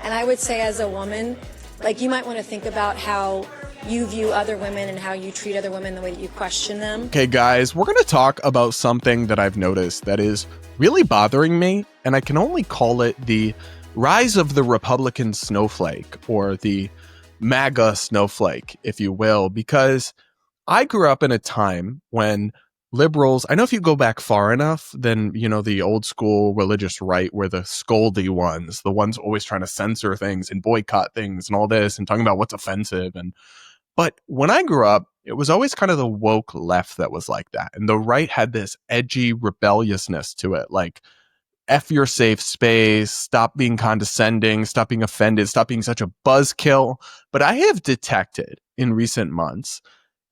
And I would say as a woman, like, you might want to think about how you view other women and how you treat other women, the way that you question them. Okay, guys, we're going to talk about something that I've noticed that is really bothering me, and I can only call it the rise of the Republican snowflake, or the MAGA snowflake, if you will, because I grew up in a time when liberals, I know if you go back far enough, then, you know, the old school religious right were the scoldy ones, the ones always trying to censor things and boycott things and all this and talking about what's offensive. But when I grew up, it was always kind of the woke left that was like that. And the right had this edgy rebelliousness to it, like, F your safe space, stop being condescending, stop being offended, stop being such a buzzkill. But I have detected in recent months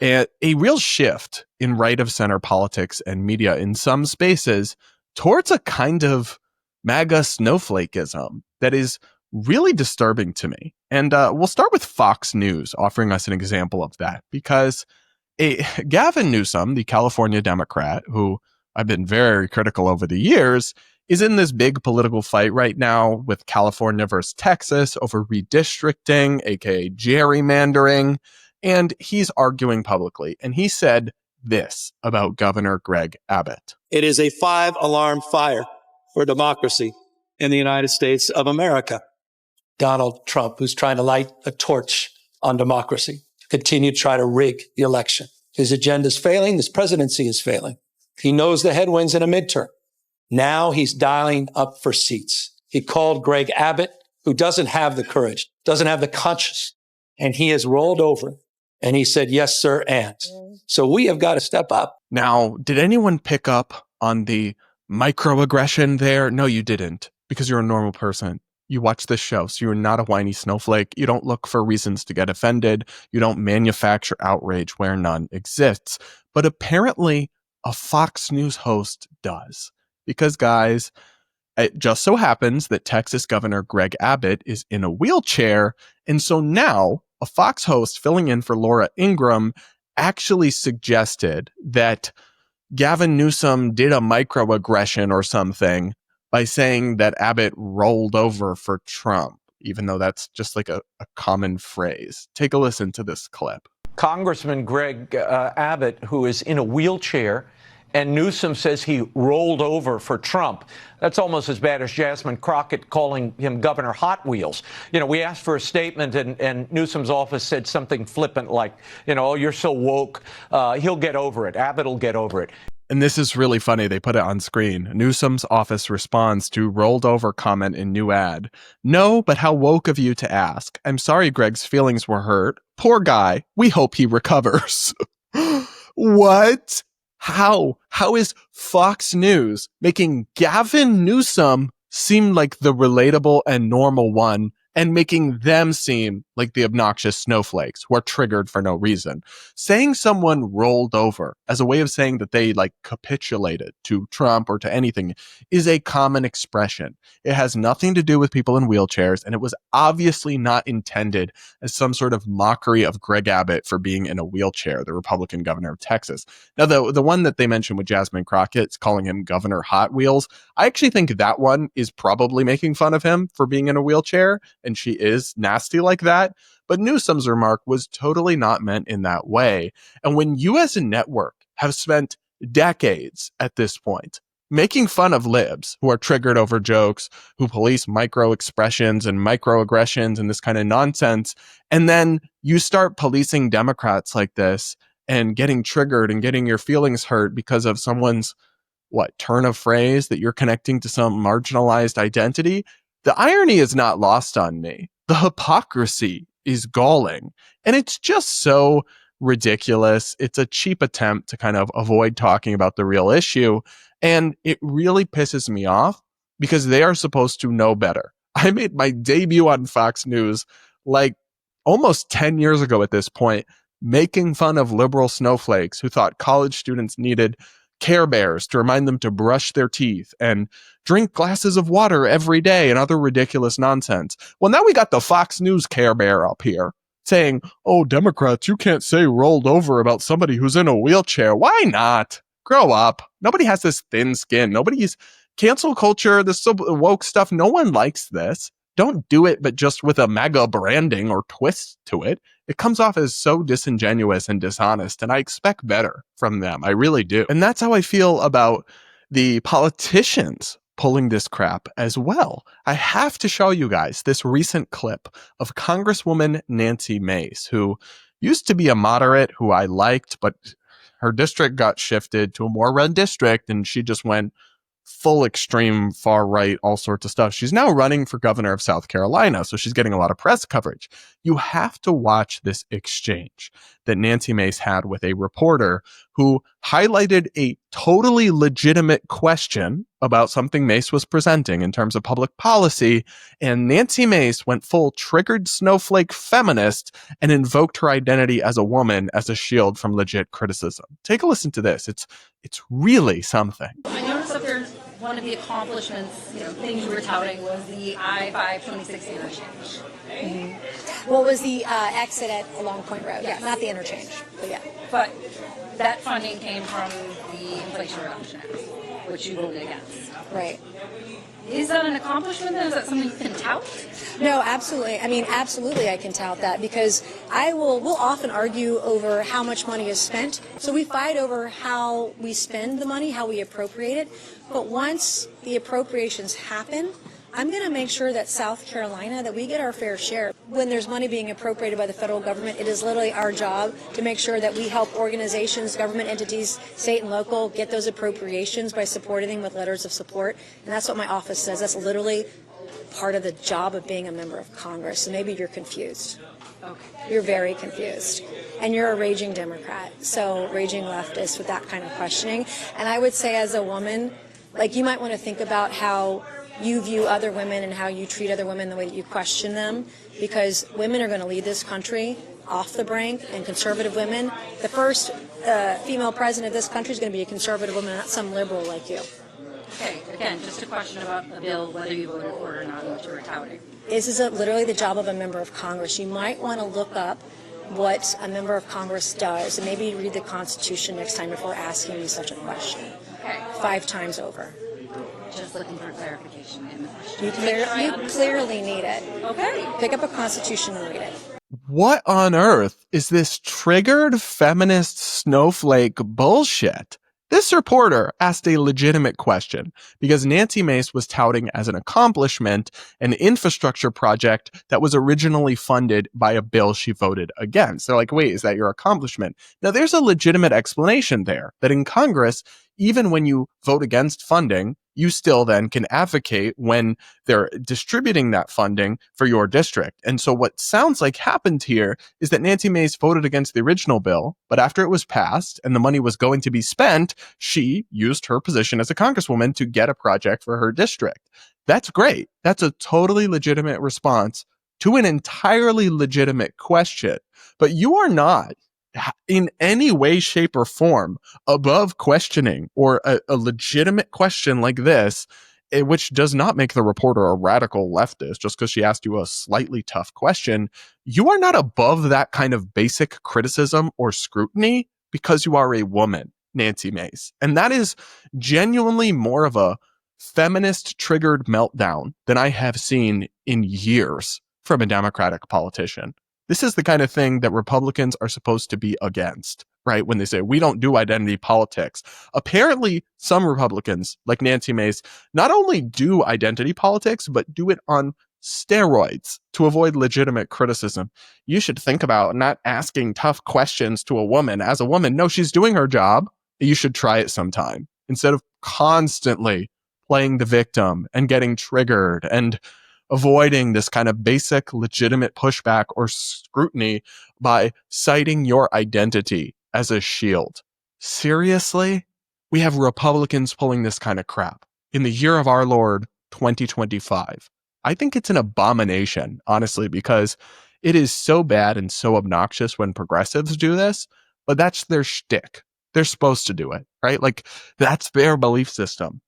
a real shift in right of center politics and media in some spaces towards a kind of MAGA snowflakeism that is really disturbing to me. And we'll start with Fox News offering us an example of that, because Gavin Newsom, the California Democrat, who I've been very critical over the years, is in this big political fight right now with California versus Texas over redistricting, aka gerrymandering. And he's arguing publicly. And he said this about Governor Greg Abbott. It is a 5-alarm fire for democracy in the United States of America. Donald Trump, who's trying to light a torch on democracy, continue to try to rig the election. His agenda is failing. His presidency is failing. He knows the headwinds in a midterm. Now he's dialing up for seats. He called Greg Abbott, who doesn't have the courage, doesn't have the conscience, and he has rolled over. And he said, yes, sir, and. So we have got to step up. Now, did anyone pick up on the microaggression there? No, you didn't, because you're a normal person. You watch this show, so you're not a whiny snowflake. You don't look for reasons to get offended. You don't manufacture outrage where none exists. But apparently, a Fox News host does. Because, guys, it just so happens that Texas Governor Greg Abbott is in a wheelchair, and so now a Fox host filling in for Laura Ingraham actually suggested that Gavin Newsom did a microaggression or something by saying that Abbott rolled over for Trump, even though that's just like a common phrase. Take a listen to this clip. Congressman Greg Abbott, who is in a wheelchair, and Newsom says he rolled over for Trump. That's almost as bad as Jasmine Crockett calling him Governor Hot Wheels. You know, we asked for a statement, and Newsom's office said something flippant like, you know, oh, you're so woke. He'll get over it. Abbott will get over it. And this is really funny. They put it on screen. Newsom's office responds to rolled over comment in new ad. No, but how woke of you to ask. I'm sorry Greg's feelings were hurt. Poor guy. We hope he recovers. What? How is Fox News making Gavin Newsom seem like the relatable and normal one, and making them seem like the obnoxious snowflakes who are triggered for no reason? Saying someone rolled over as a way of saying that they like capitulated to Trump or to anything is a common expression. It has nothing to do with people in wheelchairs, and it was obviously not intended as some sort of mockery of Greg Abbott for being in a wheelchair, the Republican governor of Texas. Now, the one that they mentioned with Jasmine Crockett, calling him Governor Hot Wheels, I actually think that one is probably making fun of him for being in a wheelchair, and she is nasty like that. But Newsom's remark was totally not meant in that way. And when you as a network have spent decades at this point making fun of libs who are triggered over jokes, who police micro expressions and microaggressions and this kind of nonsense, and then you start policing Democrats like this and getting triggered and getting your feelings hurt because of someone's, turn of phrase that you're connecting to some marginalized identity, the irony is not lost on me. The hypocrisy is galling. And it's just so ridiculous. It's a cheap attempt to kind of avoid talking about the real issue. And it really pisses me off because they are supposed to know better. I made my debut on Fox News like almost 10 years ago at this point, making fun of liberal snowflakes who thought college students needed Care Bears to remind them to brush their teeth and drink glasses of water every day and other ridiculous nonsense. Well, now we got the Fox News Care Bear up here saying, oh, Democrats, you can't say rolled over about somebody who's in a wheelchair. Why not? Grow up. Nobody has this thin skin. Nobody's cancel culture, this woke stuff. No one likes this. don't do it, but just with a MAGA branding or twist to it. It comes off as so disingenuous and dishonest, and I expect better from them. I really do. And that's how I feel about the politicians pulling this crap as well. I have to show you guys this recent clip of Congresswoman Nancy Mace, who used to be a moderate who I liked, but her district got shifted to a more red district, and she just went full extreme, far right, all sorts of stuff. She's now running for governor of South Carolina, so she's getting a lot of press coverage. You have to watch this exchange that Nancy Mace had with a reporter who highlighted a totally legitimate question about something Mace was presenting in terms of public policy, and Nancy Mace went full triggered snowflake feminist and invoked her identity as a woman as a shield from legit criticism. Take a listen to this. It's really something. I noticed that there's one of the accomplishments, things you were touting was the I-526 interchange. Mm-hmm. Well, it was the exit at Long Point Road, Yes. not the interchange, but yeah. But that funding came from the Inflation Reduction Act, which you voted against. Right. Is that an accomplishment then? Is that something you can tout? No, absolutely. I mean, absolutely I can tout that because we'll often argue over how much money is spent. So we fight over how we spend the money, how we appropriate it. But once the appropriations happen, I'm going to make sure that South Carolina, that we get our fair share. When there's money being appropriated by the federal government, it is literally our job to make sure that we help organizations, government entities, state and local, get those appropriations by supporting them with letters of support. And that's what my office says. That's literally part of the job of being a member of Congress. So maybe you're confused. Okay. You're very confused. And you're a raging Democrat, so raging leftist with that kind of questioning. And I would say as a woman, you might want to think about how you view other women and how you treat other women, the way that you question them, because women are going to lead this country off the brink, and conservative women. The first female president of this country is going to be a conservative woman, not some liberal like you. Okay, again, just a question about the bill, whether you voted for it or not, and what you were touting. This is literally the job of a member of Congress. You might want to look up what a member of Congress does, and maybe read the Constitution next time before asking me such a question. Okay. 5 times over. Just looking for clarification in the question. You clearly need it. Okay. Pick up a Constitution and read it. What on earth is this triggered feminist snowflake bullshit? This reporter asked a legitimate question because Nancy Mace was touting as an accomplishment an infrastructure project that was originally funded by a bill she voted against. They're like, wait, is that your accomplishment? Now, there's a legitimate explanation there that in Congress, even when you vote against funding, you still then can advocate when they're distributing that funding for your district. And so what sounds like happened here is that Nancy Mace voted against the original bill, but after it was passed and the money was going to be spent, she used her position as a congresswoman to get a project for her district. That's great. That's a totally legitimate response to an entirely legitimate question. But you are not in any way, shape, or form above questioning or a legitimate question like this, which does not make the reporter a radical leftist just because she asked you a slightly tough question. You are not above that kind of basic criticism or scrutiny because you are a woman, Nancy Mace. And that is genuinely more of a feminist triggered meltdown than I have seen in years from a Democratic politician. This is the kind of thing that Republicans are supposed to be against, right? When they say, we don't do identity politics. Apparently, some Republicans, like Nancy Mace, not only do identity politics, but do it on steroids to avoid legitimate criticism. You should think about not asking tough questions to a woman as a woman. No, she's doing her job. You should try it sometime instead of constantly playing the victim and getting triggered and avoiding this kind of basic legitimate pushback or scrutiny by citing your identity as a shield. Seriously? We have Republicans pulling this kind of crap in the year of our Lord, 2025. I think it's an abomination, honestly, because it is so bad and so obnoxious when progressives do this, but that's their shtick. They're supposed to do it, right? Like, that's their belief system.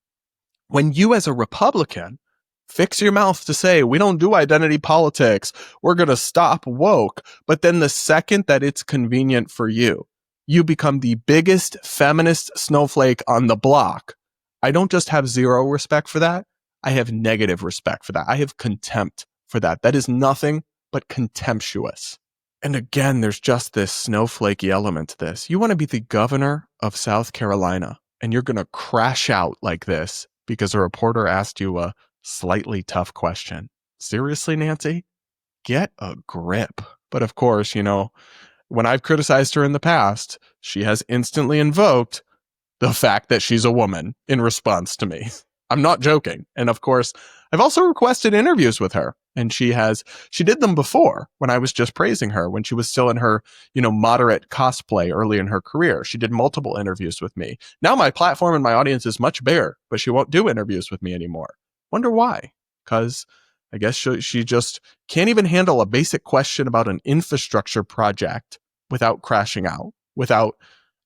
When you as a Republican fix your mouth to say, we don't do identity politics, we're going to stop woke, but then the second that it's convenient for you, you become the biggest feminist snowflake on the block. I don't just have zero respect for that. I have negative respect for that. I have contempt for that. That is nothing but contemptuous. And again, there's just this snowflakey element to this. You want to be the governor of South Carolina, and you're going to crash out like this because a reporter asked you a slightly tough question. Seriously, Nancy? Get a grip. But of course, when I've criticized her in the past, she has instantly invoked the fact that she's a woman in response to me. I'm not joking. And of course, I've also requested interviews with her. And she did them before when I was just praising her, when she was still in her, moderate cosplay early in her career. She did multiple interviews with me. Now my platform and my audience is much bigger, but she won't do interviews with me anymore. Wonder why? Because I guess she just can't even handle a basic question about an infrastructure project without crashing out, without,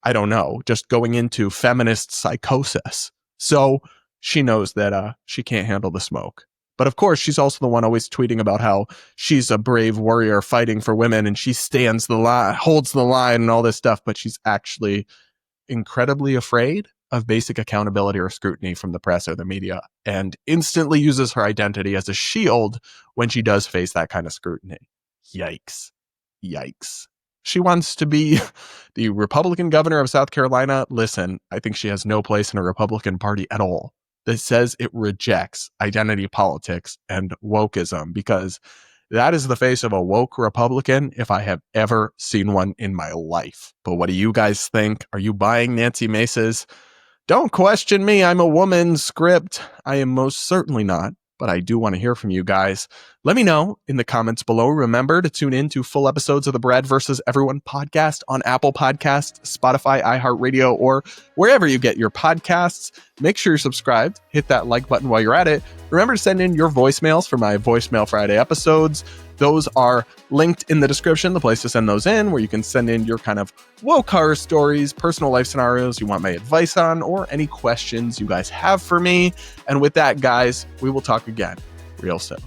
I don't know, just going into feminist psychosis. So she knows that she can't handle the smoke. But of course, she's also the one always tweeting about how she's a brave warrior fighting for women and she stands the line, holds the line and all this stuff. But she's actually incredibly afraid of basic accountability or scrutiny from the press or the media, and instantly uses her identity as a shield when she does face that kind of scrutiny. Yikes. Yikes. She wants to be the Republican governor of South Carolina. Listen, I think she has no place in a Republican Party at all that says it rejects identity politics and wokeism, because that is the face of a woke Republican if I have ever seen one in my life. But what do you guys think? Are you buying Nancy Mace's "Don't question me, I'm a woman" script? I am most certainly not, but I do want to hear from you guys. Let me know in the comments below. Remember to tune in to full episodes of the Brad vs. Everyone podcast on Apple Podcasts, Spotify, iHeartRadio, or wherever you get your podcasts. Make sure you're subscribed. Hit that like button while you're at it. Remember to send in your voicemails for my Voicemail Friday episodes. Those are linked in the description, the place to send those in, where you can send in your kind of woke horror stories, personal life scenarios you want my advice on, or any questions you guys have for me. And with that, guys, we will talk again real soon.